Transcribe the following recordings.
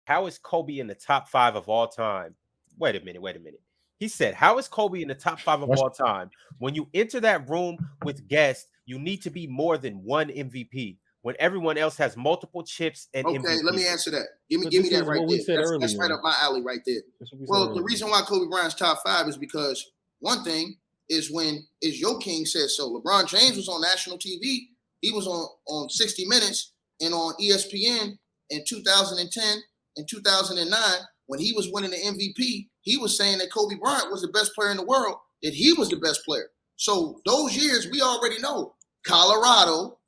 how is Kobe in the top 5 of all time? Wait a minute, wait a minute. He said, how is Kobe in the top 5 of all time? When you enter that room with guests, you need to be more than one MVP. When everyone else has multiple chips and Okay, MVP. let me answer that. Give me that right there. That's right up my alley right there. Well, the reason why Kobe Bryant's top 5 is because one thing is when is Yo King said so. LeBron James was on national TV. He was on 60 Minutes and on ESPN in 2010 and 2009 when he was winning the MVP. He was saying that Kobe Bryant was the best player in the world, that he was the best player. So those years, we already know Colorado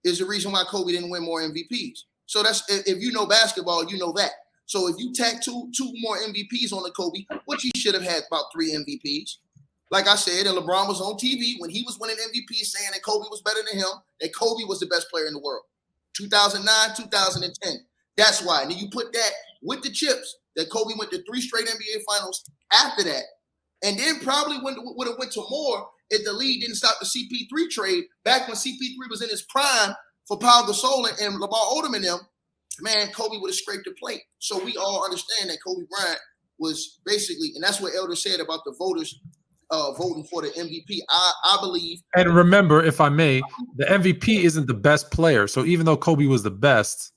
is the reason why Kobe didn't win more MVPs. So that's if you know basketball, you know that. So if you tack two more MVPs on the Kobe, which he should have had about 3 MVPs. Like I said, and LeBron was on TV when he was winning MVP saying that Kobe was better than him, that Kobe was the best player in the world. 2009, 2010. That's why. And then you put that with the chips, that Kobe went to 3 straight NBA finals after that. And then probably would have went to more if the league didn't stop the CP3 trade back when CP3 was in his prime for Paul Gasol and LeVar Odom and them. Man, Kobe would have scraped the plate. So we all understand that Kobe Bryant was basically, and that's what Elder said about the voters voting for the MVP. I believe. And remember, if I may, the MVP isn't the best player. So even though Kobe was the best,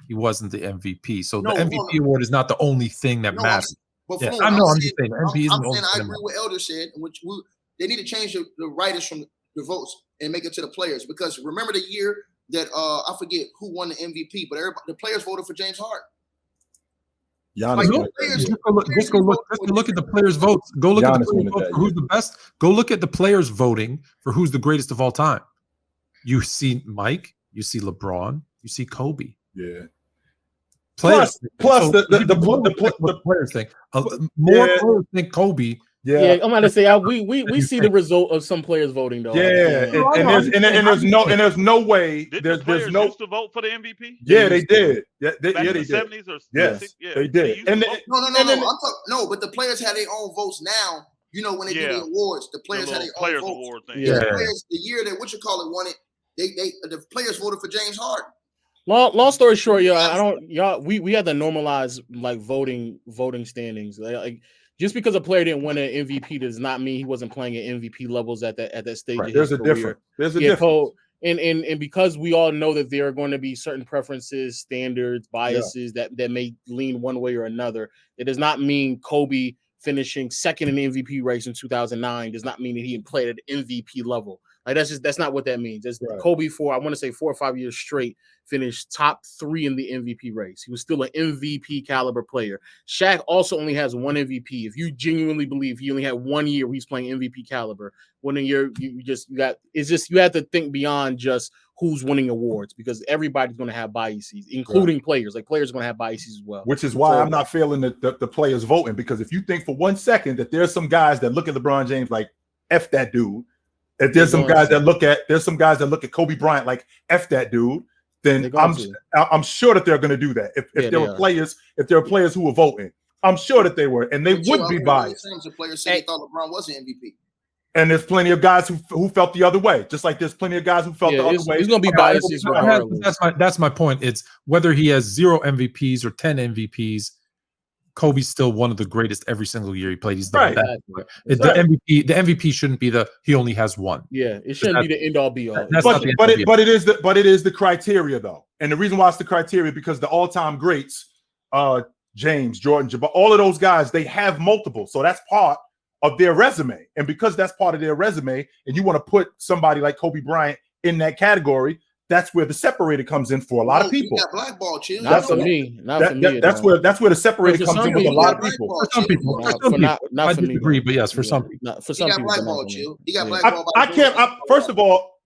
he wasn't the MVP. So the MVP award is not the only thing that matters. But yeah, I know. I'm just saying. MVP isn't I'm saying I agree with what Elder said, which they need to change the writers from the votes and make it to the players. Because remember the year that I forget who won the MVP, but the players voted for James Harden. Just go look at the players' votes. Go look at the players' votes for who's the best. Go look at the players voting for who's the greatest of all time. You see Mike, you see LeBron, you see Kobe. Yeah. Players plus the players thing. More players think Kobe. Yeah, I'm gonna say we see the result of some players voting though. Yeah, and there's no way there's no used to vote for the MVP. Yeah, they did. Yeah, they in the did. 70s or yes, 60s? Yeah, they did. No, but the players had their own votes now. You know when they do the awards, the players had their own votes. Award thing. Yeah, the year that won it, the players voted for James Harden. Long story short, we had to normalize like voting standings. Like just because a player didn't win an MVP does not mean he wasn't playing at MVP levels at that stage. Right. There's a difference. And because we all know that there are going to be certain preferences, standards, biases that may lean one way or another. It does not mean Kobe finishing second in the MVP race in 2009 does not mean that he didn't play at an MVP level. Like that's not what that means. That's Kobe for I want to say 4 or 5 years straight finished top 3 in the MVP race. He was still an MVP caliber player. Shaq also only has 1 MVP. If you genuinely believe he only had 1 year where he's playing MVP caliber, when you have to think beyond just who's winning awards because everybody's going to have biases, including players. Like players are going to have biases as well. Which is why I'm not feeling the players voting because if you think for 1 second that there's some guys that look at LeBron James like F that dude. If there's some guys that look at Kobe Bryant like F that dude, then I'm sure that they're going to do that. If there were players who were voting, I'm sure that they were, and they would be biased. The players say they thought LeBron was an MVP, and there's plenty of guys who felt the other way, just like there's plenty of guys who felt the other way. There's going to be biases. That's my point. It's whether he has 0 MVPs or 10 MVPs. Kobe's still one of the greatest every single year he played. He's the best. The MVP shouldn't be he only has 1. Yeah, it shouldn't be the end all be all. But it is the criteria though, and the reason why it's the criteria because the all-time greats, James, Jordan, Jabbar, all of those guys, they have multiple, so that's part of their resume, and because that's part of their resume, and you want to put somebody like Kobe Bryant in that category. That's where the separator comes in for a lot of people. Blackball, chill. Not for me. That's where the separator comes in with a lot of people. For some people, I disagree, but yes, for some people. For some people, he got blackball. I can't. First of all,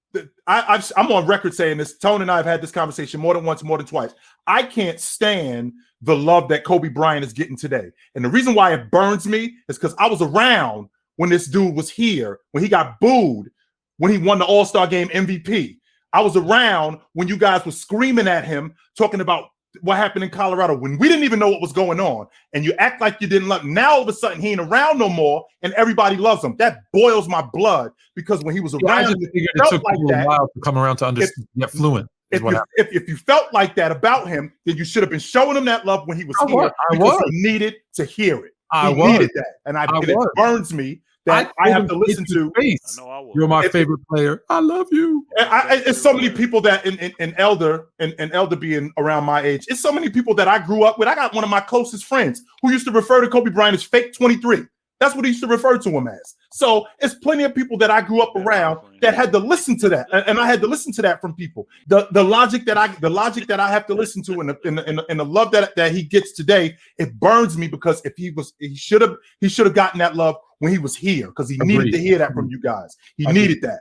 I'm on record saying this. Tone and I have had this conversation more than once, more than twice. I can't stand the love that Kobe Bryant is getting today, and the reason why it burns me is because I was around when this dude was here, when he got booed, when he won the All-Star Game MVP. I was around when you guys were screaming at him, talking about what happened in Colorado when we didn't even know what was going on. And you act like you didn't love him. Now all of a sudden he ain't around no more and everybody loves him. That boils my blood because when he was around, it took a while to come around to understand, get fluent. If you felt like that about him, then you should have been showing him that love when he was here because he needed to hear it. He needed that, and it burns me that I have to listen to. You're my favorite player. I love you. It's so many people that in Elder being around my age. It's so many people that I grew up with. I got one of my closest friends who used to refer to Kobe Bryant as fake 23. That's what he used to refer to him as. So it's plenty of people that I grew up around that had to listen to that, and I had to listen to that from people. The logic that I have to listen to, and the love that he gets today, it burns me because if he should have gotten that love when he was here, because he needed to hear that from you guys. He needed that.